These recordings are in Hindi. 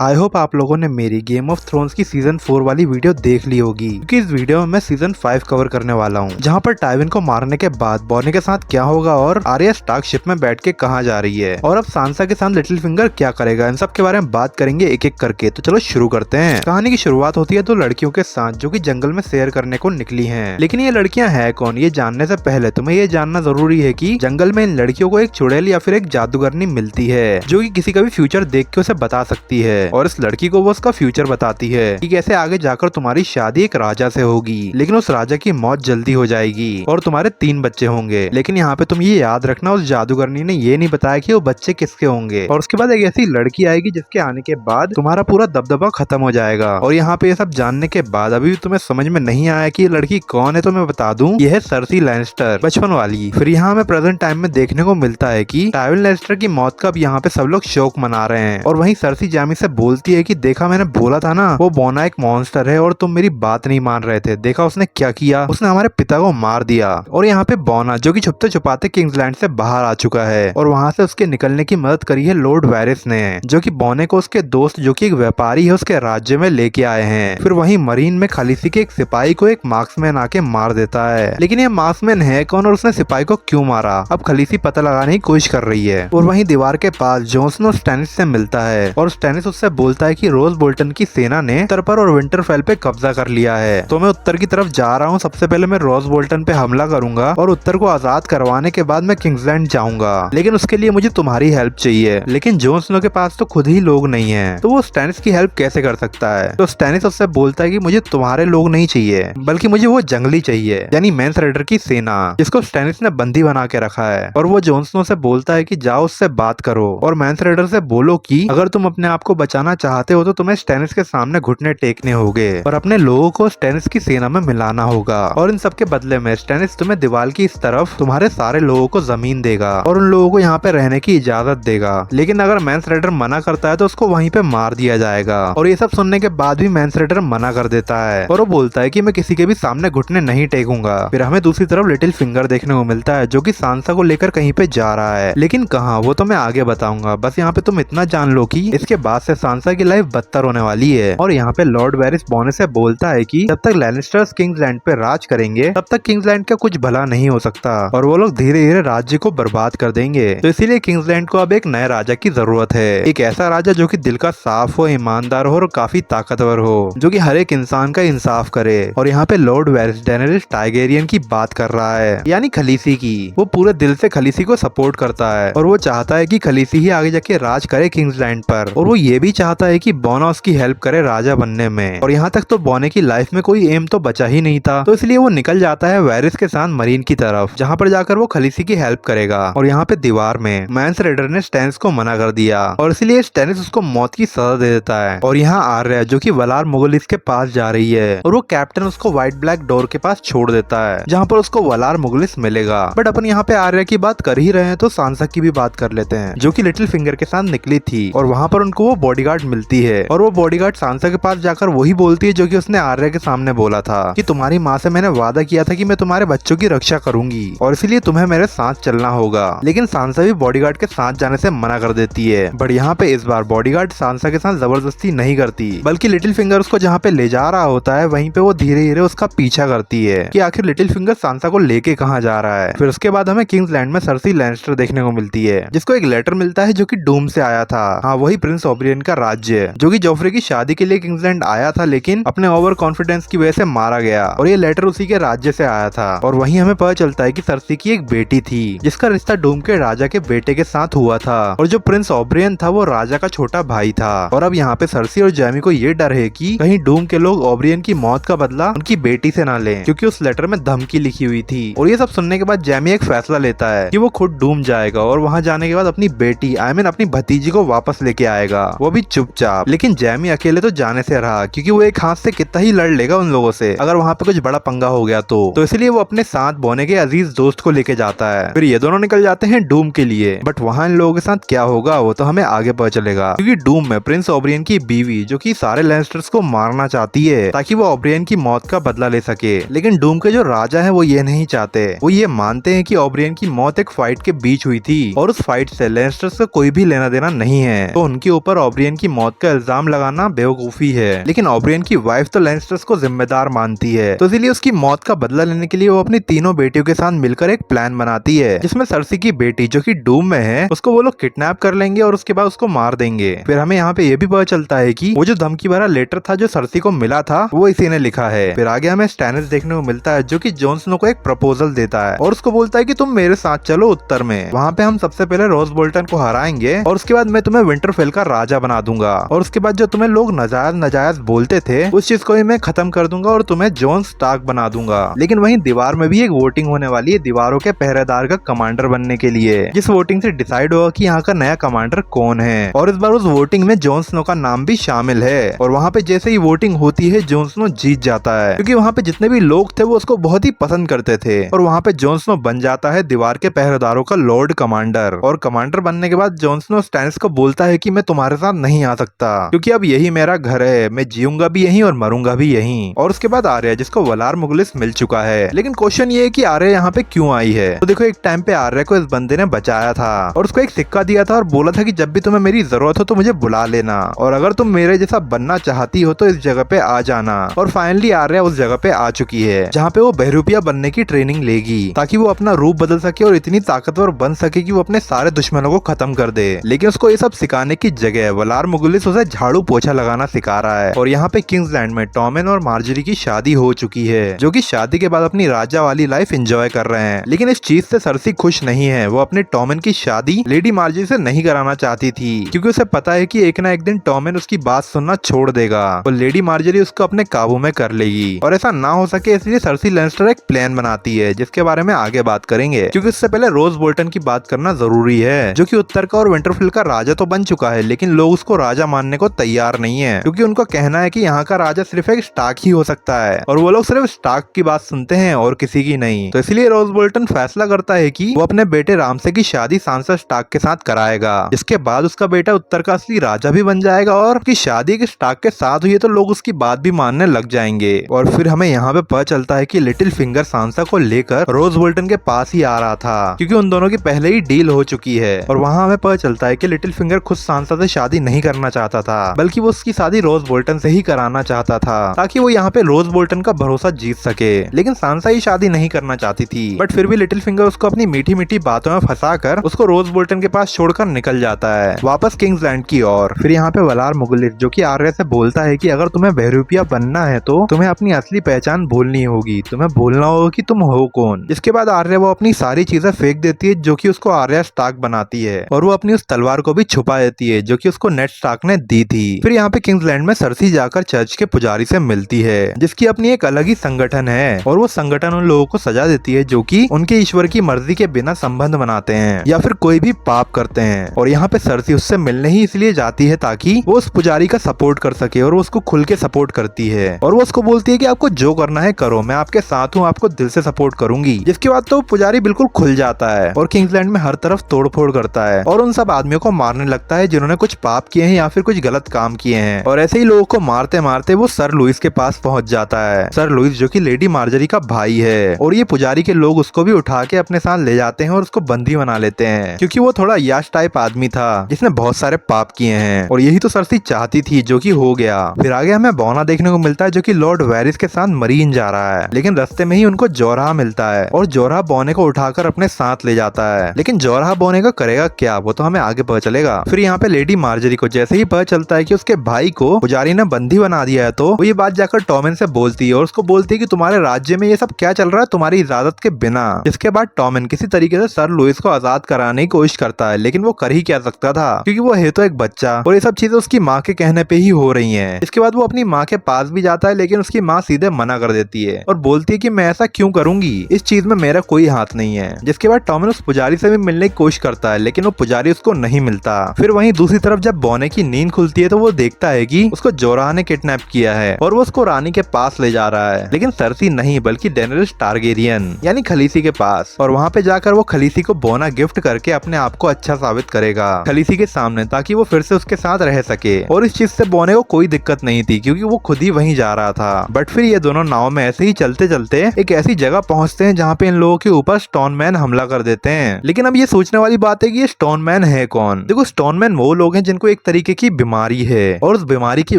आई होप आप लोगों ने मेरी गेम ऑफ थ्रोन्स की सीजन 4 वाली वीडियो देख ली होगी, क्योंकि इस वीडियो में मैं सीजन 5 कवर करने वाला हूँ, जहाँ पर टाइविन को मारने के बाद बॉनी के साथ क्या होगा और आर्या स्टार्क शिप में बैठ के कहाँ जा रही है और अब सांसा के साथ लिटिल फिंगर क्या करेगा, इन सब के बारे में बात करेंगे एक एक करके। तो चलो शुरू करते हैं। कहानी की शुरुआत होती है दो लड़कियों के साथ जो कि जंगल में सैर करने को निकली हैं। लेकिन ये लड़कियां हैं कौन, ये जानने से पहले तुम्हें ये जानना जरूरी है कि जंगल में इन लड़कियों को एक चुड़ैल या फिर एक जादूगरनी मिलती है जो कि किसी का भी फ्यूचर देख के उसे बता सकती है और इस लड़की को वो उसका फ्यूचर बताती है कि कैसे आगे जाकर तुम्हारी शादी एक राजा से होगी, लेकिन उस राजा की मौत जल्दी हो जाएगी और तुम्हारे 3 बच्चे होंगे। लेकिन यहाँ पे तुम ये याद रखना, उस जादूगरनी ने ये नहीं बताया कि वो बच्चे किसके होंगे। और उसके बाद एक ऐसी लड़की आएगी जिसके आने के बाद तुम्हारा पूरा दबदबा खत्म हो जाएगा। और यहाँ पे ये सब जानने के बाद अभी भी तुम्हें समझ में नहीं आया कि ये लड़की कौन है, तो मैं बता दूं ये है सर्सी लैनिस्टर, बचपन वाली। फिर यहाँ हमें प्रेजेंट टाइम में देखने को मिलता है कि टाइविन लैनिस्टर की मौत का अब यहाँ पे सब लोग शोक मना रहे हैं। और वहीं सर्सी जामी से बोलती है कि देखा मैंने बोला था ना, वो बोना एक मॉन्स्टर है और तुम मेरी बात नहीं मान रहे थे। देखा उसने क्या किया, उसने हमारे पिता को मार दिया। और यहाँ पे बोना जो कि छुपते छुपाते किंग्सलैंड से बाहर आ चुका है और वहाँ से उसके निकलने की मदद करी है लॉर्ड वायरस ने, जो कि बोने को उसके दोस्त जो कि एक व्यापारी है उसके राज्य में लेके आए हैं। फिर वहीं मरीन में खलीसी के एक सिपाही को एक मार्क्समैन आके मार देता है। लेकिन ये मार्क्समैन है कौन और उसने सिपाही को क्यों मारा, अब खलीसी पता लगाने की कोशिश कर रही है। और वहीं दीवार के पास जॉन स्नो स्टैनिस से मिलता है और स्टैनिस उससे बोलता है कि रोज बोल्टन की सेना ने उत्तर पर और विंटरफेल पे कब्जा कर लिया है, तो मैं उत्तर की तरफ जा रहा हूँ। सबसे पहले मैं रोज बोल्टन पे हमला करूंगा और उत्तर को आजाद करवाने के बाद मैं किंग्सलैंड जाऊंगा, लेकिन उसके लिए मुझे तुम्हारी हेल्प चाहिए। लेकिन जॉन स्नो के पास तो खुद ही लोग नहीं है, तो वो स्टैनिस की हेल्प कैसे कर सकता है। तो स्टैनिस उससे बोलता है कि मुझे तुम्हारे लोग नहीं चाहिए, बल्कि मुझे वो जंगली चाहिए, यानी मैंस राइडर की सेना, जिसको स्टैनिस ने बंदी बना के रखा है। और वो जॉन स्नो से बोलता है कि जाओ उससे बात करो और मैंस राइडर से बोलो कि अगर तुम अपने आप को बचाना चाहते हो तो तुम्हें स्टैनिस के सामने घुटने टेकने होंगे और अपने लोगों को स्टैनिस की सेना में मिलाना होगा। और इन सब के बदले में स्टैनिस तुम्हें दीवार की इस तरफ तुम्हारे सारे लोगों को जमीन देगा और उन लोगों को यहाँ पे रहने की इजाजत देगा। लेकिन अगर मैंस राइडर मना करता है तो उसको वहीं पे मार दिया जाएगा। और ये सब सुनने के बाद भी मैंस राइडर मना कर देता है और वो बोलता है कि मैं किसी के भी सामने घुटने नहीं टेकूंगा। फिर हमें दूसरी तरफ लिटिल फिंगर देखने को मिलता है जो कि सांसा को लेकर कहीं पे जा रहा है, लेकिन कहाँ वो तो मैं आगे बताऊंगा। बस यहाँ पे तुम इतना जान लो कि इसके बाद से सांसा की लाइफ बदतर होने वाली है। और यहाँ पे लॉर्ड वायरस बोने से बोलता है कि जब तक लैनिस्टर्स किंग्सलैंड पे राज करेंगे तब तक किंग्सलैंड का कुछ भला नहीं हो सकता और वो लोग धीरे धीरे राज्य को बर्बाद कर देंगे। तो इसीलिए किंग्सलैंड को अब एक नए राजा की जरूरत है, एक ऐसा राजा जो कि दिल का साफ हो, ईमानदार हो और काफी ताकतवर हो, जो कि हर एक इंसान का इंसाफ करे। और यहाँ पे लॉर्ड वायरस डेनेरिस टारगेरियन की बात कर रहा है, यानी खलीसी की। वो पूरे दिल से खलीसी को सपोर्ट करता है और वो चाहता है कि खलीसी ही आगे जाके राज करे किंग्सलैंड पर। और वो ये भी चाहता है कि बोना उसकी हेल्प करे राजा बनने में। और यहाँ तक तो बोने की लाइफ में कोई एम तो बचा ही नहीं था, तो इसलिए वो निकल जाता है वायरस के साथ मरीन की तरफ, जहाँ पर जाकर वो खलीसी की हेल्प करेगा। और यहाँ पे दीवार में मैंस राइडर ने स्टैनिस को मना कर दिया और इसलिए स्टैनिस उसको मौत की सजा दे देता है। और यहाँ आर्या जो कि वलार मुगलिस के पास जा रही है और वो कैप्टन उसको व्हाइट ब्लैक डोर के पास छोड़ देता है, जहाँ पर उसको वलार मुगलिस मिलेगा। बट अपन यहाँ पे आर्या की बात कर ही रहे हैं तो सांसा की भी बात कर लेते हैं, जो कि लिटिल फिंगर के साथ निकली थी। और वहाँ पर उनको वो बॉडीगार्ड मिलती है और वो बॉडीगार्ड सांसा के पास जाकर वही बोलती है जो कि उसने आर्या के सामने बोला था कि तुम्हारी माँ से मैंने वादा किया था कि मैं तुम्हारे बच्चों की रक्षा करूंगी और इसीलिए तुम्हें मेरे साथ चलना होगा। लेकिन सांसा भी बॉडीगार्ड के साथ जाने से मना कर देती है। बट यहाँ पे इस बार बॉडीगार्ड सांसा के साथ जबरदस्ती नहीं करती, बल्कि लिटिल फिंगर उसको जहाँ पे ले जा रहा होता है वहीं पे वो धीरे धीरे उसका पीछा करती है कि आखिर लिटिल फिंगर सांसा को लेके कहाँ जा रहा है। फिर उसके बाद हमें किंग्सलैंड में सर्सी लैनिस्टर देखने को मिलती है, जिसको एक लेटर मिलता है जो कि डूम से आया था। हाँ, वही प्रिंस ओब्रियन का राज्य जो कि जोफ्रे की शादी के लिए किंग्सलैंड आया था, लेकिन अपने ओवर कॉन्फिडेंस की वजह से मारा गया। और ये लेटर उसी के राज्य से आया था। और वहीं हमें पता चलता है कि सर्सी की एक बेटी थी जिसका रिश्ता डूम के राजा के बेटे के साथ हुआ था और जो प्रिंस ओब्रियन था वो राजा का छोटा भाई था। और अब यहाँ पे सर्सी और जैमी को ये डर है कि कहीं डूम के लोग ओब्रियन की मौत का बदला उनकी बेटी से ना लें, क्योंकि उस लेटर में धमकी लिखी हुई थी। और ये सब सुनने के बाद जैमी एक फैसला लेता है कि वो खुद डूम जाएगा और वहाँ जाने के बाद अपनी बेटी अपनी भतीजी को वापस लेके आएगा, वो भी चुपचाप। लेकिन जैमी अकेले तो जाने से रहा, क्योंकि वो एक हाथ से कितना ही लड़ लेगा उन लोगों से अगर वहाँ पे कुछ बड़ा पंगा हो गया तो इसलिए वो अपने साथ बोने के अजीज दोस्त को लेके जाता है। फिर ये दोनों निकल जाते हैं डूम के लिए। बट वहाँ इन लोगों के साथ क्या होगा वो तो हमें आगे पता चलेगा, क्योंकि डूम में प्रिंस ओब्रियन की बीवी जो कि सारे लैनिस्टर्स को मारना चाहती है ताकि वो ओब्रियन की मौत का बदला ले सके। लेकिन डूम के जो राजा है वो ये नहीं चाहते, वो ये मानते हैं कि ओब्रियन की मौत एक फाइट के बीच हुई थी और उस फाइट से लैनिस्टर्स का कोई भी लेना देना नहीं है, तो उनके ऊपर ओब्रियन ओब्रियन की मौत का इल्जाम लगाना बेवकूफी है, लेकिन ओब्रियन की वाइफ तो लैनिस्टर्स को जिम्मेदार मानती है, तो इसलिए उसकी मौत का बदला लेने के लिए वो अपनी तीनों बेटियों के साथ मिलकर एक प्लान बनाती है, जिसमें सर्सी की बेटी जो कि डूम में है उसको वो लोग किडनैप कर लेंगे और उसके बाद उसको मार देंगे। फिर हमें यहाँ पे ये भी पता चलता है कि वो जो धमकी भरा लेटर था जो सर्सी को मिला था वो इसी ने लिखा है। फिर आगे हमें स्टैनिस देखने को मिलता है जो कि जॉन स्नो को एक प्रपोजल देता है और उसको बोलता है कि तुम मेरे साथ चलो उत्तर में, वहाँ पे हम सबसे पहले रोज बोल्टन को हराएंगे और उसके बाद मैं तुम्हें विंटरफेल का राजा बना दूंगा और उसके बाद जो तुम्हें लोग नजायज नजायज बोलते थे उस चीज को भी मैं खत्म कर दूंगा और तुम्हें जॉन स्टार्क बना दूंगा। लेकिन वहीं दीवार में भी एक वोटिंग होने वाली है दीवारों के पहरेदार का कमांडर बनने के लिए, जिस वोटिंग से डिसाइड होगा कि यहाँ का नया कमांडर कौन है और इस बार उस वोटिंग में जॉन स्नो का नाम भी शामिल है। और वहाँ पे जैसे ही वोटिंग होती है जॉन स्नो जीत जाता है क्योंकि वहाँ पे जितने भी लोग थे वो उसको बहुत ही पसंद करते थे और वहाँ पे जॉन स्नो बन जाता है दीवार के पहरेदारों का लॉर्ड कमांडर। और कमांडर बनने के बाद जॉन स्नो स्टैनिस को बोलता है कि मैं तुम्हारे साथ नहीं आ सकता क्योंकि अब यही मेरा घर है, मैं जीऊंगा भी यहीं और मरूंगा भी यहीं। और उसके बाद आर्या जिसको वलार मुगलिस मिल चुका है, लेकिन क्वेश्चन ये है कि आर्या यहाँ पे क्यों आई है। तो देखो एक टाइम पे आर्या को इस बंदे ने बचाया था और उसको एक सिक्का दिया था और बोला था कि जब भी तुम्हें मेरी जरूरत हो तो मुझे बुला लेना और अगर तुम मेरे जैसा बनना चाहती हो तो इस जगह पे आ जाना। और फाइनली आर्या उस जगह पे आ चुकी है जहाँ पे वो बहरूपिया बनने की ट्रेनिंग लेगी ताकि वो अपना रूप बदल सके और इतनी ताकतवर बन सके कि वो अपने सारे दुश्मनों को खत्म कर दे। लेकिन उसको ये सब सिखाने की जगह वलार मुगलिस उसे झाड़ू पोछा लगाना सिखा रहा है। और यहाँ पे किंग्सलैंड में टॉमेन और मार्जरी की शादी हो चुकी है जो कि शादी के बाद अपनी राजा वाली लाइफ एंजॉय कर रहे हैं। लेकिन इस चीज से सर्सी खुश नहीं है, वो अपने टॉमेन की शादी लेडी मार्जरी से नहीं कराना चाहती थी क्योंकि उसे पता है कि एक ना एक दिन टॉमेन उसकी बात सुनना छोड़ देगा और लेडी मार्जरी उसको अपने काबू में कर लेगी। और ऐसा ना हो सके इसलिए सर्सी लैनिस्टर एक प्लान बनाती है जिसके बारे में आगे बात करेंगे क्योंकि उससे पहले रोज बोल्टन की बात करना जरूरी है जो कि उत्तर का और विंटरफेल का राजा तो बन चुका है, लेकिन लोग उसको राजा मानने को तैयार नहीं है क्योंकि उनको कहना है कि यहाँ का राजा सिर्फ एक स्टार्क ही हो सकता है और वो लोग सिर्फ स्टार्क की बात सुनते हैं और किसी की नहीं। तो इसलिए रोज बोल्टन फैसला करता है कि वो अपने बेटे रामसे की शादी सांसा स्टार्क के साथ कराएगा, जिसके बाद उसका बेटा उत्तर का असली राजा भी बन जाएगा और उसकी शादी एक स्टार्क के साथ हुई तो लोग उसकी बात भी मानने लग जाएंगे। और फिर हमें यहाँ पे पता चलता है कि लिटिल फिंगर सांसा को लेकर रोज बोल्टन के पास ही आ रहा था क्योंकि उन दोनों की पहले ही डील हो चुकी है। और वहाँ हमें पता चलता है कि लिटिल फिंगर खुद सांसा से शादी नहीं करना चाहता था बल्कि वो उसकी शादी रोज बोल्टन से ही कराना चाहता था ताकि वो यहाँ पे रोज बोल्टन का भरोसा जीत सके। लेकिन सांसा ही शादी नहीं करना चाहती थी बट फिर भी लिटिल फिंगर उसको अपनी मीठी मीठी बातों में फंसा कर उसको रोज बोल्टन के पास छोड़कर निकल जाता है वापस किंग्सलैंड की ओर। फिर यहाँ पे वलार मुगलिस जो कि आर्या से बोलता है कि अगर तुम्हें बहरूपिया बनना है तो तुम्हें अपनी असली पहचान भूलनी होगी, तुम्हें भूलना होगा कि तुम हो कौन। इसके बाद आर्या वो अपनी सारी चीजें फेंक देती है जो कि उसको आर्या स्टार्क बनाती है और वो अपनी उस तलवार को भी छुपा देती है जो कि उसको नेड स्टार्क ने दी थी। फिर यहाँ पे किंग्सलैंड में सर्सी जाकर चर्च के पुजारी से मिलती है जिसकी अपनी एक अलग ही संगठन है और वो संगठन उन लोगों को सजा देती है जो कि उनके ईश्वर की मर्जी के बिना संबंध बनाते हैं या फिर कोई भी पाप करते हैं। और यहाँ पे सर्सी उससे मिलने ही इसलिए जाती है ताकि वो उस पुजारी का सपोर्ट कर सके और वो उसको खुल के सपोर्ट करती है और वो उसको बोलती है कि आपको जो करना है करो, मैं आपके साथ हूँ, आपको दिल से सपोर्ट करूंगी। जिसके बाद तो पुजारी बिल्कुल खुल जाता है और किंग्सलैंड में हर तरफ तोड़फोड़ करता है और उन सब आदमियों को मारने लगता है जिन्होंने कुछ पाप किए हैं या फिर कुछ गलत काम किए हैं। और ऐसे ही लोगों को मारते मारते वो सर लुइस के पास पहुंच जाता है। सर लुइस जो कि लेडी मार्जरी का भाई है और ये पुजारी के लोग उसको भी उठा के अपने साथ ले जाते हैं और उसको बंदी बना लेते हैं क्योंकि वो थोड़ा यश टाइप आदमी था जिसने बहुत सारे पाप किए हैं और यही तो सर्सी चाहती थी जो कि हो गया। फिर आगे हमें बौना देखने को मिलता है जो कि लॉर्ड वेरिस के साथ मरीन जा रहा है, लेकिन रास्ते में ही उनको जोराह मिलता है और जोराह बौने को उठाकर अपने साथ ले जाता है। लेकिन जोराह बौने का करेगा क्या वो तो हमें आगे पता चलेगा। फिर यहाँ पे लेडी मार्जरी को जैसे ही पता चलता है कि उसके भाई को पुजारी ने बंदी बना दिया है तो वो ये बात जाकर टॉमेन से बोलती है और उसको बोलती है कि तुम्हारे राज्य में ये सब क्या चल रहा है तुम्हारी इजाजत के बिना। इसके बाद टॉमेन किसी तरीके से सर लुइस को आजाद कराने की कोशिश करता है लेकिन वो कर ही क्या सकता था क्योंकि वो है तो एक बच्चा और ये सब चीजें उसकी माँ के कहने पे ही हो रही हैं। इसके बाद वो अपनी माँ के पास भी जाता है लेकिन उसकी माँ सीधे मना कर देती है और बोलती है कि मैं ऐसा क्यों करूंगी, इस चीज में मेरा कोई हाथ नहीं है। जिसके बाद टॉमेन उस पुजारी से भी मिलने की कोशिश करता है लेकिन वो पुजारी उसको नहीं मिलता। फिर वहीं दूसरी तरफ जब बौने की नींद खुलती है तो वो देखता है कि उसको जोराह ने किडनैप किया है और वो उसको रानी के पास ले जा रहा है, लेकिन सर्सी नहीं बल्कि डेनरिस टारगेरियन यानी खलीसी के पास। और वहाँ पे जाकर वो खलीसी को बौना गिफ्ट करके अपने आप को अच्छा साबित करेगा खलीसी के सामने ताकि वो फिर से उसके साथ रह सके। और इस चीज से बौने को कोई दिक्कत नहीं थी क्योंकि वो खुद ही वहीं जा रहा था। बट फिर ये दोनों नाव में ऐसे ही चलते चलते एक ऐसी जगह पहुंचते हैं जहाँ पे इन लोगों के ऊपर स्टोन हमला कर देते हैं। लेकिन अब ये सोचने वाली बात है कि ये स्टोन है कौन। देखो स्टोन वो लोग हैं जिनको एक तरीके की बीमारी है और उस बीमारी की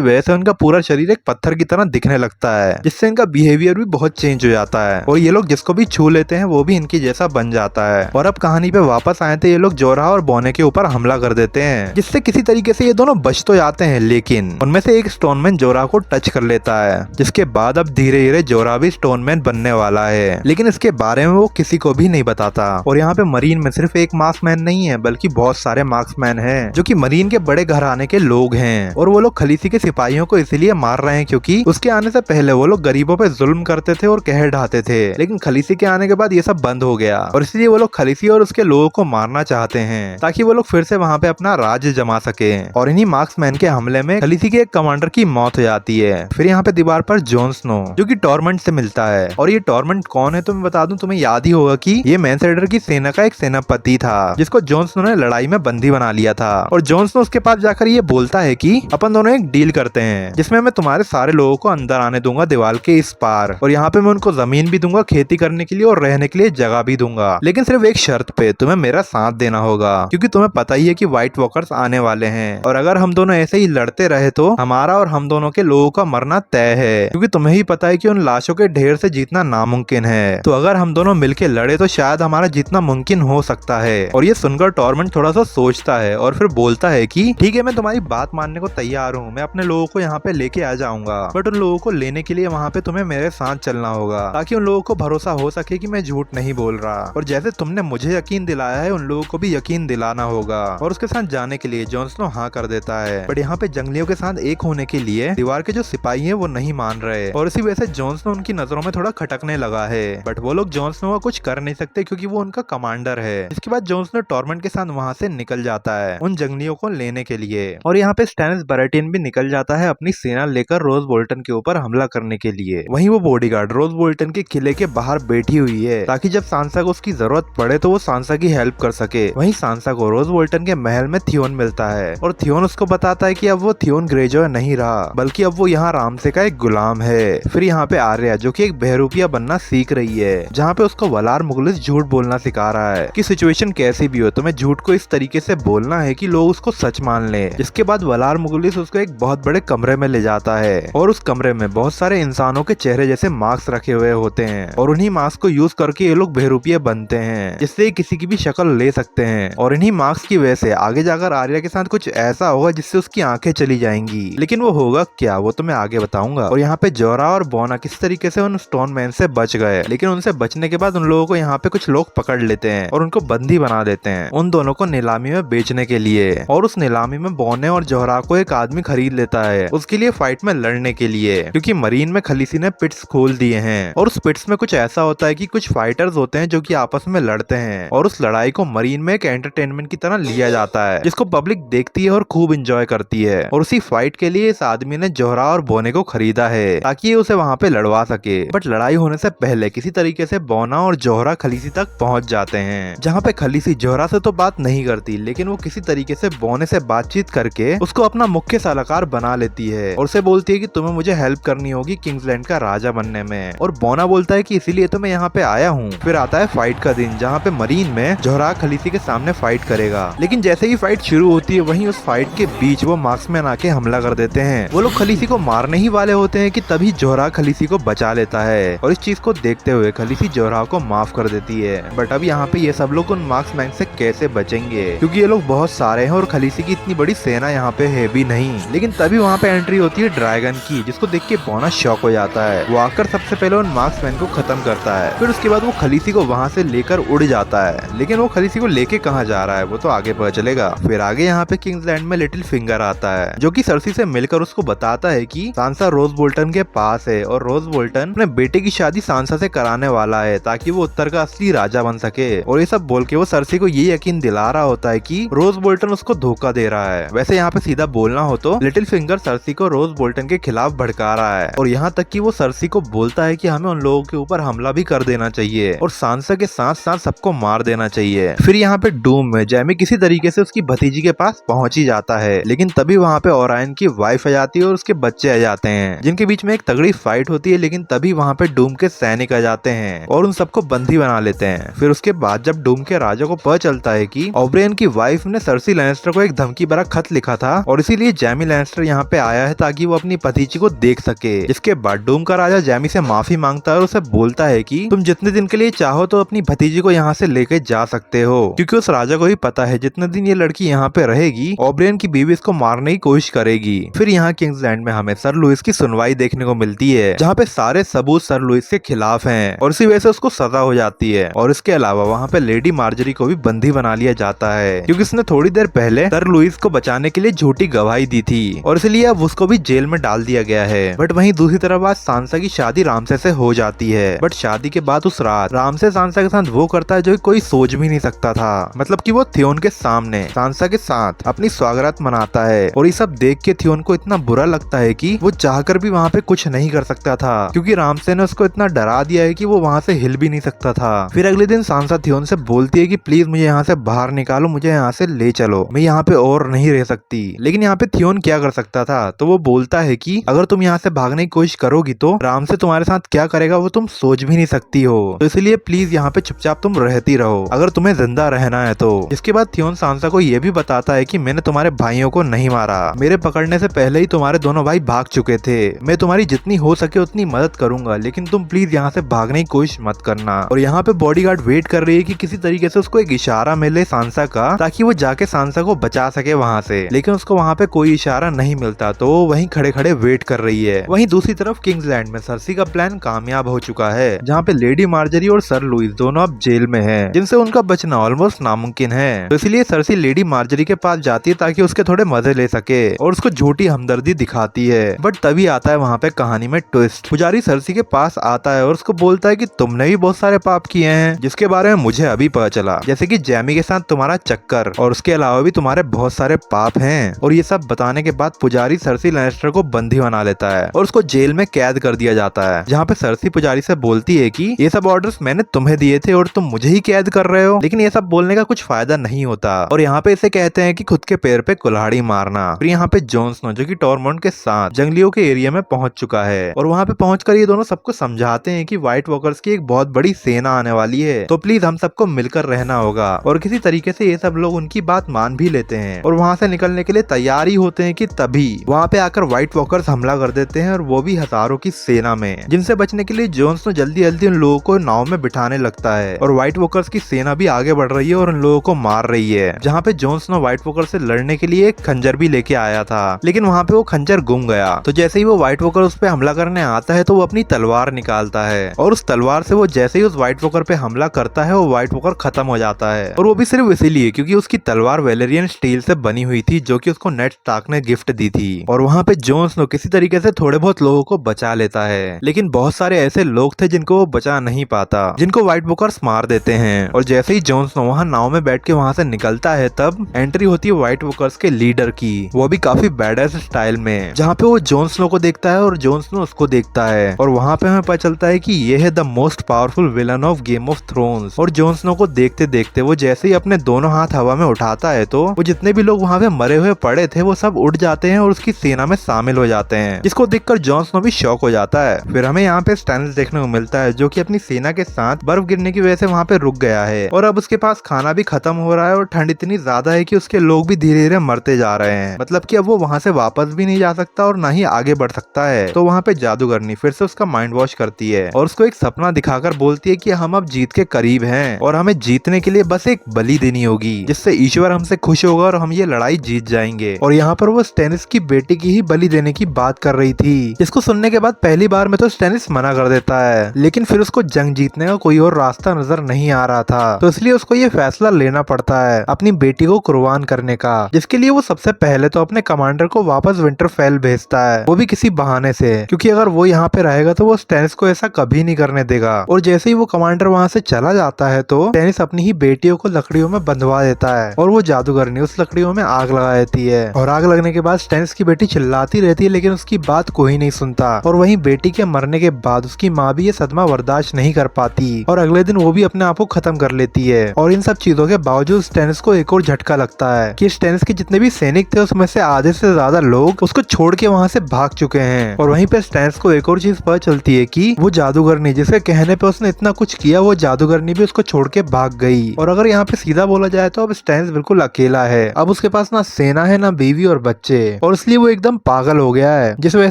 वजह से उनका पूरा शरीर एक पत्थर की तरह दिखने लगता है, जिससे इनका बिहेवियर भी बहुत चेंज हो जाता है और ये लोग जिसको भी छू लेते हैं वो भी इनकी जैसा बन जाता है। और अब कहानी पे वापस आए थे ये लोग जोरहा और बोने के ऊपर हमला कर देते हैं, जिससे किसी तरीके से ये दोनों बच तो जाते हैं, लेकिन उनमें से एक स्टोनमैन जोरहा को टच कर लेता है, जिसके बाद अब धीरे धीरे जोरहा भी स्टोनमैन बनने वाला है। लेकिन इसके बारे में वो किसी को भी नहीं बताता। और यहाँ पे मरीन में सिर्फ एक मार्क्समैन नहीं है बल्कि बहुत सारे मार्क्समैन हैं जो कि मरीन के बड़े घराने के लोग हैं। और वो लोग खलीसी के सिपाहियों को इसलिए मार रहे हैं क्योंकि उसके आने से पहले वो लोग गरीबों पे जुल्म करते थे और कहर ढाते थे, लेकिन खलीसी के आने के बाद ये सब बंद हो गया और इसलिए वो लोग खलीसी और उसके लोगों को मारना चाहते हैं ताकि वो लोग फिर से वहाँ पे अपना राज्य जमा सके। और इन्हीं मार्क्समैन के हमले में खलीसी के एक कमांडर की मौत हो जाती है। फिर यहाँ पे दीवार पर जॉन स्नो जो कि टॉर्मेंट से मिलता है। और ये टॉर्मेंट कौन है तो मैं बता दूं, तुम्हें याद ही होगा कि ये मैनसेडर की सेना का एक सेनापति था जिसको जॉन स्नो ने लड़ाई में बंदी बना लिया था। और जॉन स्नो उसके पास जाकर ये बोलता है कि अपन दोनों एक डील करते हैं जिसमें मैं तुम्हारे सारे लोगों को अंदर आने दूंगा दीवार के इस पार, और यहाँ पे मैं उनको जमीन भी दूंगा खेती करने के लिए और रहने के लिए जगह भी दूंगा, लेकिन सिर्फ एक शर्त पे, तुम्हें मेरा साथ देना होगा क्योंकि तुम्हें पता ही है कि व्हाइट वॉकर्स आने वाले हैं और अगर हम दोनों ऐसे ही लड़ते रहे तो हमारा और हम दोनों के लोगों का मरना तय है, क्योंकि तुम्हें ही पता है कि उन लाशों के ढेर से जीतना नामुमकिन है। तो अगर हम दोनों मिलके लड़े तो शायद हमारा जीतना मुमकिन हो सकता है। और ये सुनकर टॉर्मेंट थोड़ा सा सोचता है और फिर बोलता है कि ठीक है, मैं तुम्हारी बात मानने को तैयार हूँ, मैं अपने लोगों को यहाँ पे लेके आ जाऊंगा, बट उन लोगों को लेने के लिए वहाँ पे तुम्हें मेरे साथ चलना होगा ताकि उन लोगों को भरोसा हो सके कि मैं झूठ नहीं बोल रहा। और जैसे तुमने मुझे यकीन दिलाया है उन लोगों को भी यकीन दिलाना होगा। और उसके साथ जाने के लिए जॉन स्नो हाँ कर देता है, बट यहाँ पे जंगलियों के साथ एक होने के लिए दीवार के जो सिपाही हैं वो नहीं मान रहे और इसी वजह से जॉन स्नो उनकी नजरों में थोड़ा खटकने लगा है। बट वो लोग जॉन स्नो को कुछ कर नहीं सकते क्योंकि वो उनका कमांडर है। इसके बाद जॉन स्नो टॉर्मेंट के साथ वहाँ से निकल जाता है उन जंगलियों को लेने के लिए। और यहाँ पे स्टैनिस बराटियन भी निकल जाता है अपनी सेना लेकर रोज बोल्टन के ऊपर हमला करने के लिए। वहीं वो बॉडीगार्ड रोज बोल्टन के किले के बाहर बैठी हुई है ताकि जब सांसा को उसकी जरूरत पड़े तो वो सांसा की हेल्प कर सके। वहीं सांसा को रोज बोल्टन के महल में थियोन मिलता है और थियोन उसको बताता है कि अब वो थियोन ग्रेजॉय नहीं रहा बल्कि अब वो यहाँ रामसे का एक गुलाम है। फिर यहाँ पे आर्या जो कि एक बहरूपिया बनना सीख रही है, जहाँ पे उसको वलार मुगलिस झूठ बोलना सिखा रहा है कि सिचुएशन कैसी भी हो तुम्हें झूठ को इस तरीके से बोलना है कि लोग उसको सच मान ले। जिसके बाद वलार मुगलिस उसको एक बहुत बड़े कमरे में ले जाता है और उस कमरे में बहुत सारे इंसानों के चेहरे जैसे मास्क रखे हुए होते हैं और उन्हीं मास्क को यूज करके ये लोग बहरूपिये बनते हैं जिससे किसी की भी शक्ल ले सकते हैं। और इन्हीं मास्क की वजह से आगे जाकर आर्या के साथ कुछ ऐसा होगा जिससे उसकी आंखें चली जाएंगी, लेकिन वो होगा क्या वो तो मैं आगे बताऊंगा। और यहाँ पे जोरा और बोना किस तरीके से उन स्टोन मैन से बच गए, लेकिन उनसे बचने के बाद उन लोगों को यहाँ पे कुछ लोग पकड़ लेते हैं और उनको बंदी बना देते हैं उन दोनों को नीलामी में बेचने के लिए। और उस नीलामी में बोने और जोहरा को एक आदमी खरीद लेता है उसके लिए फाइट में लड़ने के लिए, क्योंकि मरीन में खलीसी ने पिट्स खोल दिए हैं और उस पिट्स में कुछ ऐसा होता है कि कुछ फाइटर्स होते हैं जो कि आपस में लड़ते हैं और उस लड़ाई को मरीन में एक एंटरटेनमेंट की तरह लिया जाता है जिसको पब्लिक देखती है और खूब इंजॉय करती है। और उसी फाइट के लिए इस आदमी ने जोहरा और बोने को खरीदा है ताकि ये उसे वहाँ पे लड़वा सके। बट लड़ाई होने से पहले किसी तरीके से बोना और जोहरा खलीसी तक पहुँच जाते हैं, जहाँ पे खलीसी जोहरा से तो बात नहीं करती लेकिन वो किसी तरीके से बोने से बातचीत करके उसको अपना मुख्य सलाहकार बना लेती है और उसे बोलती है कि तुम्हें मुझे हेल्प करनी होगी किंग्सलैंड का राजा बनने में। और बोना बोलता है कि इसीलिए तो मैं यहाँ पे आया हूँ। फिर आता है फाइट का दिन जहाँ पे मरीन में जोहरा खलीसी के सामने फाइट करेगा, लेकिन जैसे ही फाइट शुरू होती है वहीं उस फाइट के बीच वो मार्क्समैन आके हमला कर देते हैं। वो लोग खलीसी को मारने ही वाले होते हैं कि तभी जोहरा खलीसी को बचा लेता है और इस चीज को देखते हुए खलीसी जोहरा को माफ कर देती है। बट अब यहाँ पे ये सब लोग उन मार्क्समैन से कैसे बचेंगे क्योंकि ये लोग बहुत सारे हैं और खलीसी की इतनी बड़ी सेना यहाँ पे है भी नहीं। लेकिन तभी वहाँ पे एंट्री होती है ड्रैगन की, जिसको देख के बोना शॉक हो जाता है। वो आकर सबसे पहले उन मार्क्समैन को खत्म करता है, फिर उसके बाद वो खलीसी को वहाँ से लेकर उड़ जाता है। लेकिन वो खलीसी को लेके कहाँ जा रहा है वो तो आगे पता चलेगा। फिर आगे यहाँ पे किंग्सलैंड में लिटिल फिंगर आता है जो कि सर्सी से मिलकर उसको बताता है कि सांसा रोज बोल्टन के पास है और रोज बोल्टन अपने बेटे की शादी सांसा से कराने वाला है ताकि वो उत्तर का असली राजा बन सके। और ये सब बोल के वो सर्सी को ये यकीन दिला रहा होता है कि रोज बोल्टन उसको धोखा दे रहा है। वैसे यहाँ पे सीधा बोलना हो तो लिटिल फिंगर सर्सी को रोज बोल्टन के खिलाफ भड़का रहा है और यहाँ तक कि वो सर्सी को बोलता है कि हमें उन लोगों के ऊपर हमला भी कर देना चाहिए और सांसा के साथ साथ सबको मार देना चाहिए। फिर यहाँ पे डूम में जैमी किसी तरीके से उसकी भतीजी के पास पहुंच ही जाता है, लेकिन तभी वहाँ पे ओरायन की वाइफ आ जाती है और उसके बच्चे आ जाते हैं जिनके बीच में एक तगड़ी फाइट होती है। लेकिन तभी वहाँ पे डूम के सैनिक आ जाते हैं और उन सबको बंदी बना लेते हैं। फिर उसके बाद जब डूम के राजा को पता चलता है कि ओब्रेन की वाइफ ने सर्सी लैनिस्टर को एक धमकी की बड़ा खत लिखा था और इसीलिए जैमी लैनिस्टर यहाँ पे आया है ताकि वो अपनी भतीजी को देख सके। इसके बाद डूम का राजा जैमी से माफी मांगता है और उसे बोलता है कि तुम जितने दिन के लिए चाहो तो अपनी भतीजी को यहाँ से लेके जा सकते हो, क्योंकि उस राजा को भी पता है जितने दिन ये लड़की यहाँ पे रहेगी ओब्रेन की बीवी इसको मारने की कोशिश करेगी। फिर यहाँ किंग्सलैंड में हमें सर लुइस की सुनवाई देखने को मिलती है, जहाँ पे सारे सबूत सर लुइस के खिलाफ हैं और इसी वजह से उसको सजा हो जाती है। और इसके अलावा वहाँ पे लेडी मार्जरी को भी बंदी बना लिया जाता है, क्योंकि उसने थोड़ी देर पहले सर लुइस को बचाने के लिए झूठी गवाही दी थी और इसलिए अब उसको भी जेल में डाल दिया गया है। बट वहीं दूसरी तरफ आज सांसा की शादी रामसे से हो जाती है। बट शादी के बाद उस रात रामसे सांसा के साथ वो करता है जो कोई सोच भी नहीं सकता था, मतलब कि वो थियोन के सामने सांसा के साथ अपनी स्वागत मनाता है। और ये सब देख के थियोन को इतना बुरा लगता है कि वो चाहकर भी वहाँ पे कुछ नहीं कर सकता था, क्योंकि रामसे ने उसको इतना डरा दिया है कि वो वहाँ से हिल भी नहीं सकता था। फिर अगले दिन सांसा थियोन से बोलती है कि प्लीज मुझे यहाँ से बाहर निकालो, मुझे यहाँ से ले चलो, मैं यहाँ पे और नहीं रह सकती। लेकिन यहाँ पे थियोन क्या कर सकता था, तो वो बोलता है कि अगर तुम यहाँ से भागने की कोशिश करोगी तो राम से तुम्हारे साथ क्या करेगा वो तुम सोच भी नहीं सकती हो, तो इसलिए प्लीज यहाँ पे चुपचाप तुम रहती रहो अगर तुम्हें जिंदा रहना है तो। इसके बाद थियोन सांसा को ये भी बताता है कि मैंने तुम्हारे भाइयों को नहीं मारा, मेरे पकड़ने से पहले ही तुम्हारे दोनों भाई भाग चुके थे, मैं तुम्हारी जितनी हो सके उतनी मदद करूंगा, लेकिन तुम प्लीज यहाँ से भागने की कोशिश मत करना। और यहाँ पे बॉडीगार्ड वेट कर रही है कि किसी तरीके से उसको एक इशारा मिले सांसा का, ताकि वो जाके सांसा को बचा सके वहाँ से, लेकिन उसको वहाँ पे कोई इशारा नहीं मिलता, तो वो वहीं खड़े खड़े वेट कर रही है। वहीं दूसरी तरफ किंग्सलैंड में सर्सी का प्लान कामयाब हो चुका है, जहाँ पे लेडी मार्जरी और सर लुइस दोनों अब जेल में हैं, जिनसे उनका बचना ऑलमोस्ट नामुमकिन है। तो इसलिए सर्सी लेडी मार्जरी के पास जाती है ताकि उसके थोड़े मजे ले सके और उसको झूठी हमदर्दी दिखाती है। बट तभी आता है वहाँ पे कहानी में ट्विस्ट। पुजारी सर्सी के पास आता है और उसको बोलता है कि तुमने भी बहुत सारे पाप किए हैं, जिसके बारे में मुझे अभी पता चला, जैसे कि जैमी के साथ तुम्हारा चक्कर और उसके अलावा भी तुम्हारे बहुत सारे पाप हैं। और ये सब बताने के बाद पुजारी सर्सी लैनिस्टर को बंदी बना लेता है और उसको जेल में कैद कर दिया जाता है, जहाँ पे सर्सी पुजारी से बोलती है कि ये सब ऑर्डर्स मैंने तुम्हें दिए थे और तुम मुझे ही कैद कर रहे हो। लेकिन ये सब बोलने का कुछ फायदा नहीं होता और यहाँ पे इसे कहते हैं कि खुद के पैर पे कुल्हाड़ी मारना। फिर यहाँ पे जॉन स्नो जो कि टॉरमोंट के साथ जंगलियों के एरिया में पहुंच चुका है और वहाँ पे पहुंचकर ये दोनों सबको समझाते हैं कि व्हाइट वॉकर्स की एक बहुत बड़ी सेना आने वाली है, तो प्लीज हम सबको मिलकर रहना होगा। और किसी तरीके से ये सब लोग उनकी बात मान भी लेते हैं और वहाँ से निकलने के लिए तैयार ही होते हैं कि तभी वहाँ पे आकर व्हाइट वॉकर्स हमला कर देते हैं और वो भी हजारों की सेना में, जिनसे बचने के लिए जॉन स्नो जल्दी जल्दी उन लोगों को नाव में बिठाने लगता है और व्हाइट वॉकर्स की सेना भी आगे बढ़ रही है और उन लोगों को मार रही है। जहाँ पे जॉन स्नो व्हाइट वॉकर से लड़ने के लिए एक खंजर भी लेके आया था, लेकिन वहाँ पे वो खंजर गुम गया। तो जैसे ही वो व्हाइट वॉकर उस पे हमला करने आता है तो वो अपनी तलवार निकालता है और उस तलवार से वो जैसे ही उस व्हाइट वॉकर पे हमला करता है वो व्हाइट वॉकर खत्म हो जाता है। और वो भी सिर्फ इसीलिए क्योंकि उसकी तलवार वेलेरियन स्टील से बनी हुई थी, जो कि उसको नेड स्टार्क ने गिफ्ट दी थी। और वहाँ पे जॉन स्नो किसी तरीके से थोड़े बहुत लोगों को बचा लेता है, लेकिन बहुत सारे ऐसे लोग थे जिनको वो बचा नहीं पाता, जिनको व्हाइट वॉकर्स मार देते हैं। और जैसे ही जॉन स्नो वहाँ नाव में बैठ के वहाँ से निकलता है तब एंट्री होती है व्हाइट वॉकर्स के लीडर की, वो भी काफी बैडएस स्टाइल में, जहाँ पे वो जॉन स्नो को देखता है और जॉन स्नो उसको देखता है। और वहाँ पे हमें पता चलता है कि ये है the most powerful villain of game of thrones. और जॉन स्नो को देखते देखते वो जैसे ही अपने दोनों हाथ हवा में उठाता है तो वो जितने भी लोग वहाँ पे मरे हुए पड़े थे वो सब उठ जाते हैं और उसकी सेना में शामिल हो जाते हैं, जिसको देखकर जॉन स्नो भी शॉक हो जाता है। फिर हमें यहाँ पे स्टैनिस देखने को मिलता है, जो कि अपनी सेना के साथ बर्फ गिरने की वजह से वहाँ पे रुक गया है और अब उसके पास खाना भी खत्म हो रहा है और ठंड इतनी ज्यादा है कि उसके लोग भी धीरे धीरे मरते जा रहे हैं। मतलब कि अब वो वहाँ से वापस भी नहीं जा सकता और ना ही आगे बढ़ सकता है। तो वहाँ पे जादूगरनी फिर से उसका माइंड वॉश करती है और उसको एक सपना दिखाकर बोलती है कि हम अब जीत के करीब हैं और हमें जीतने के लिए बस एक बलि देनी होगी, जिससे ईश्वर हमसे खुश होगा और हम ये लड़ाई जीत जाएंगे। और यहाँ पर वो स्टैनिस की बेटी की ही बलि देने की बात कर रही थी, जिसको सुनने के बाद पहली बार में तो स्टैनिस मना कर देता है, लेकिन फिर उसको जंग जीतने का कोई और रास्ता नजर नहीं आ रहा था, तो इसलिए उसको ये फैसला लेना पड़ता है अपनी बेटी को कुर्बान करने का, जिसके लिए वो सबसे पहले तो अपने कमांडर को वापस विंटरफेल भेजता है, वो भी किसी बहाने से, क्योंकि अगर वो यहाँ पे रहेगा तो वो स्टैनिस को ऐसा कभी नहीं करने देगा। और जैसे ही वो कमांडर वहाँ से चला जाता है तो स्टैनिस अपनी ही बेटियों को लकड़ियों में बंधवा देता है और वो जादूगरनी उस लकड़ियों में आग लगा देती है। और आग लगने के बाद स्टैनिस की बेटी चिल्लाती रहती है, लेकिन उसकी बात कोई नहीं सुनता। और वहीं बेटी के मरने के बाद उसकी माँ भी ये सदमा बर्दाश्त नहीं कर पाती और अगले दिन वो भी अपने आप को खत्म कर लेती है। और इन सब चीजों के बावजूद स्टैनिस को एक और झटका लगता है कि स्टैनिस के जितने भी सैनिक थे उसमें से आधे से ज्यादा लोग उसको छोड़ के वहाँ से भाग चुके हैं। और वहीं पे स्टैनिस को एक और चीज पता चलती है कि वो जादूगरनी जिसके कहने पे उसने इतना कुछ किया, वो जादूगरनी भी उसको छोड़ के भाग गई। और अगर यहाँ पे सीधा बोला जाए तो अब स्टैनिस बिल्कुल अकेला है। अब उसके पास ना सेना है, ना बीवी और बच्चे, और इसलिए वो एकदम पागल हो गया है, जिस वजह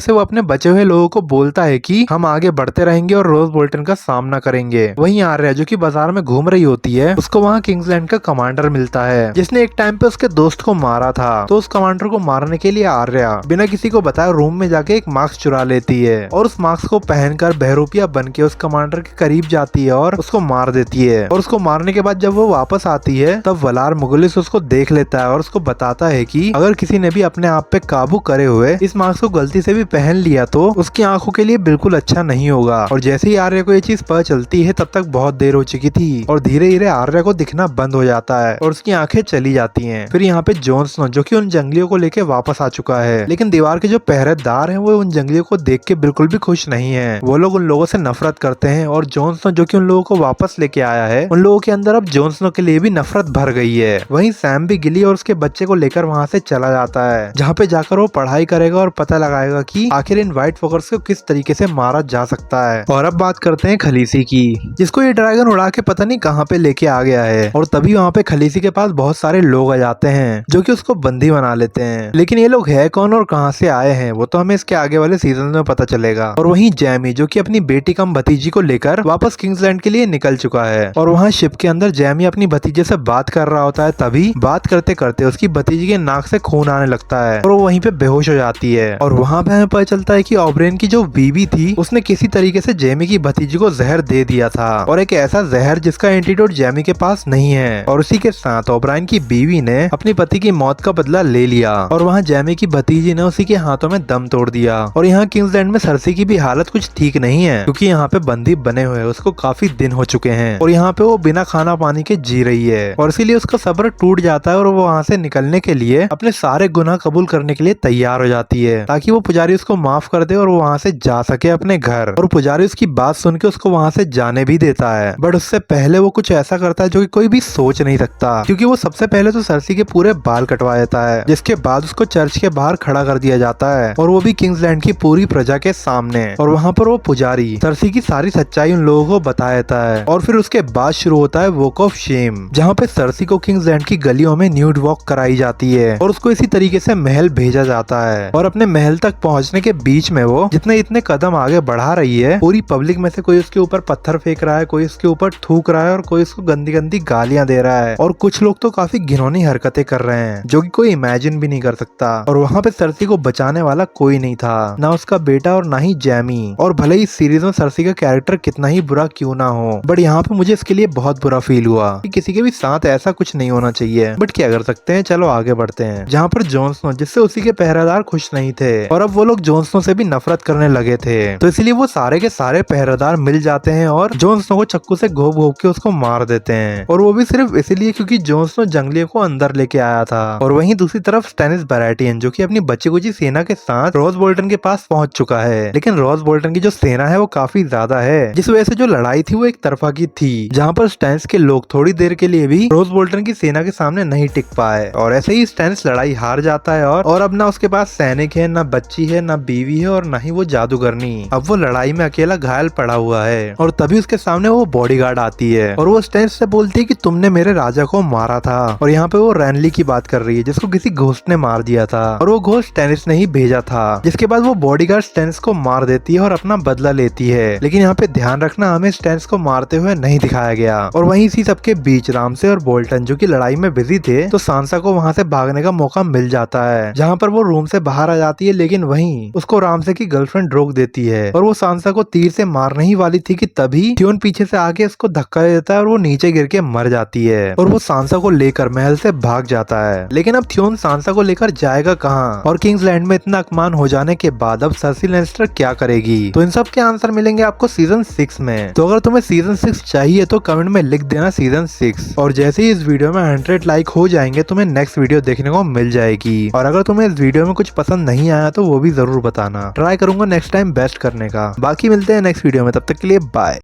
से वो अपने बचे हुए लोगों को बोलता है कि हम आगे बढ़ते रहेंगे और रोज बोल्टन का सामना करेंगे। वहीं आर्या जो कि बाजार में घूम रही होती है, उसको वहाँ किंग्सलैंड का कमांडर मिलता है, जिसने एक टाइम पे उसके दोस्त को मारा था। तो उस कमांडर को मारने के लिए आर्या बिना किसी को बताए रूम में जाके एक मास्क चुरा लेती है और उस मास्क को पहनकर बहरूपिया बन के उस कमांडर के करीब जाती है और उसको मार देती है। और उसको मारने के बाद जब वो वापस आती है तब वलार मुगलिस उसको देख लेता है और उसको बताता है कि अगर किसी ने भी अपने आप पे काबू करे हुए इस मास्क को गलती से भी पहन लिया तो उसकी आंखों के लिए बिल्कुल अच्छा नहीं होगा। और जैसे ही आर्या को ये चीज पता चलती है तब तक बहुत देर हो चुकी थी और धीरे धीरे आर्या को दिखना बंद हो जाता है और उसकी आंखें चली जाती हैं। फिर यहाँ पे जॉन स्नो जो कि उन जंगलियों को लेके वापस आ चुका है, लेकिन दीवार के जो पहरेदार हैं वो उन जंगलियों को देख के बिल्कुल भी खुश नहीं है। वो लोग उन लोगों से नफरत करते हैं और जॉन स्नो जो कि उन लोगों को वापस लेके आया है, उन लोगों के अंदर अब जॉन स्नो के लिए भी नफरत भर गई है। वहीं सैम भी गिली और उसके बच्चे को लेकर वहाँ से चला जाता है, जहाँ पे जाकर वो पढ़ाई करेगा और पता लगाएगा कि आखिर इन व्हाइट वॉकर्स को किस तरीके से मारा जा सकता है। और अब बात करते हैं खलीसी की, जिसको ये ड्रैगन उड़ा के पता नहीं कहाँ पे लेके आ गया है। और तभी वहाँ पे खलीसी के पास बहुत सारे लोग आ जाते हैं जो कि उसको बंदी बना लेते हैं, लेकिन ये लोग है कौन और कहाँ से आए हैं वो तो हमें इसके आगे वाले सीजन में पता चलेगा। और वहीं जैमी जो कि अपनी बेटी कम भतीजी को लेकर वापस किंग्सलैंड के लिए निकल चुका है और वहाँ शिप के अंदर जैमी अपनी भतीजे से बात कर रहा होता है। तभी बात करते करते उसकी भतीजी के नाक से खून आने लगता है और वो वहीं पे बेहोश हो जाती है। और वहाँ पे हमें पता चलता है कि ऑब्रेन की जो बीवी थी उसने किसी तरीके से जैमी की भतीजी को जहर दे दिया था, और एक ऐसा जहर जिसका एंटीडोट जैमी के पास नहीं है। और उसी के साथ ओब्रायन की बीवी ने अपने पति की मौत का बदला ले लिया और वहाँ जैमी की भतीजी ने उसी के हाथों में दम तोड़ दिया। और यहाँ किंग्सलैंड में सरसी की भी हालत कुछ ठीक नहीं है, क्योंकि यहाँ पे बंदी बने हुए उसको काफी दिन हो चुके हैं और यहाँ पे वो बिना खाना पानी के जी रही है। और इसीलिए उसका सब्र टूट जाता है और वो वहाँ से निकलने के लिए अपने सारे गुनाह कबूल करने के लिए तैयार हो जाती है, ताकि वो पुजारी उसको माफ कर दे और वो वहाँ से जा सके अपने घर। और पुजारी उसकी बात सुन के उसको वहाँ से जाने भी देता है, बट उससे पहले वो कुछ ऐसा करता है जो कि कोई भी सोच नहीं सकता, क्योंकि वो सबसे पहले तो सरसी के पूरे बाल कटवा देता है, जिसके बाद उसको चर्च के बाहर खड़ा कर दिया जाता है और वो भी किंग्सलैंड की पूरी प्रजा के सामने। और वहाँ पर वो पुजारी सरसी की सारी सच्चाई उन लोगों को बता देता है और फिर उसके बाद शुरू होता है वॉक ऑफ शेम, जहाँ पे सरसी को किंग्सलैंड की गलियों में न्यूड वॉक कराई जाती है और उसको इसी तरीके से महल भेजा जाता है। और अपने महल तक पहुँचने के बीच में वो जितने इतने कदम आगे बढ़ा रही है, पूरी पब्लिक में से कोई उसके ऊपर पत्थर फेंक रहा है, कोई उसके ऊपर थूक रहा है और कोई उसको गंदी गंदी गालियां दे रहा है और कुछ लोग तो काफी घिनौनी हरकतें कर रहे हैं जो कि कोई इमेजिन भी नहीं कर सकता। और वहाँ पे सरसी को बचाने वाला कोई नहीं था, ना उसका बेटा और ना ही जैमी। और भले ही सीरीज में सरसी का कैरेक्टर कितना ही बुरा क्यों ना हो, बट यहाँ पे मुझे इसके लिए बहुत बुरा फील हुआ कि किसी के भी साथ ऐसा कुछ नहीं होना चाहिए, बट क्या कर सकते हैं, चलो आगे बढ़ते हैं। जहाँ पर जॉन स्नो जिससे उसी के पहरेदार खुश नहीं थे और अब वो लोग जॉन स्नो से भी नफरत करने लगे थे, तो इसलिए वो सारे के सारे पहरेदार मिल जाते हैं और जॉन स्नो को चक्कू से घोप घोप के उसको मार देते हैं। और वो भी सिर्फ इसलिए क्योंकि जॉन स्नो जंगलियों को अंदर लेके आया था। और वहीं दूसरी तरफ स्टैनिस बराटियन जो कि अपनी बची कुची सेना के साथ रोज बोल्टन के पास पहुंच चुका है, लेकिन रोज बोल्टन की जो सेना है वो काफी ज्यादा है, जिस वजह से जो लड़ाई थी वो एक तरफा की थी, जहाँ पर स्टैनिस के लोग थोड़ी देर के लिए भी रोज बोल्टन की सेना के सामने नहीं टिक पाए और ऐसे ही स्टैनिस लड़ाई हार जाता है। और अब ना उसके पास सैनिक है, ना बच्ची है, ना बीवी है और ना ही वो जादूगरनी। अब वो लड़ाई में अकेला घायल पड़ा हुआ है और तभी उसके सामने वो बॉडीगार्ड आती है और वो स्टैनिस से बोलती है कि तुमने मेरे राजा को मारा था। और यहाँ पे वो रैनली की बात कर रही है जिसको किसी घोस्ट ने मार दिया था और वो घोस्ट स्टैनिस ने ही भेजा था, जिसके बाद वो बॉडीगार्ड स्टैनिस को मार देती है और अपना बदला लेती है। लेकिन यहाँ पे ध्यान रखना, हमें स्टैनिस को मारते हुए नहीं दिखाया गया। और वहीं इसी सबके बीच रामसे और बोल्टन जो कि लड़ाई में बिजी थे, तो सांसा को वहाँ से भागने का मौका मिल जाता है, जहाँ पर वो रूम से बाहर आ जाती है, लेकिन वहीं उसको रामसे की गर्लफ्रेंड रोक देती है और वो सांसा को तीर से मारने ही वाली थी कि तभी थ्योन पीछे से आके उसको धक्का देता है और वो नीचे गिर के मर जाती है और वो सांसा को लेकर महल से भाग जाता है। लेकिन अब थ्योन सांसा को लेकर जाएगा कहाँ? और किंग्सलैंड में इतना अपमान हो जाने के बाद अब सर्सी लैनिस्टर क्या करेगी? तो इन सब के आंसर मिलेंगे आपको सीजन 6 में। तो अगर तुम्हें सीजन 6 चाहिए तो कमेंट में लिख देना सीजन 6, और जैसे ही इस वीडियो में 100 लाइक हो जाएंगे तुम्हें नेक्स्ट वीडियो देखने को मिल जाएगी। और अगर तुम्हें इस वीडियो में कुछ पसंद नहीं आया तो वो भी जरूर बताना, ट्राई करूंगा नेक्स्ट टाइम बेस्ट करने का। बाकी मिलते हैं नेक्स्ट वीडियो में, तब तक के लिए बाय।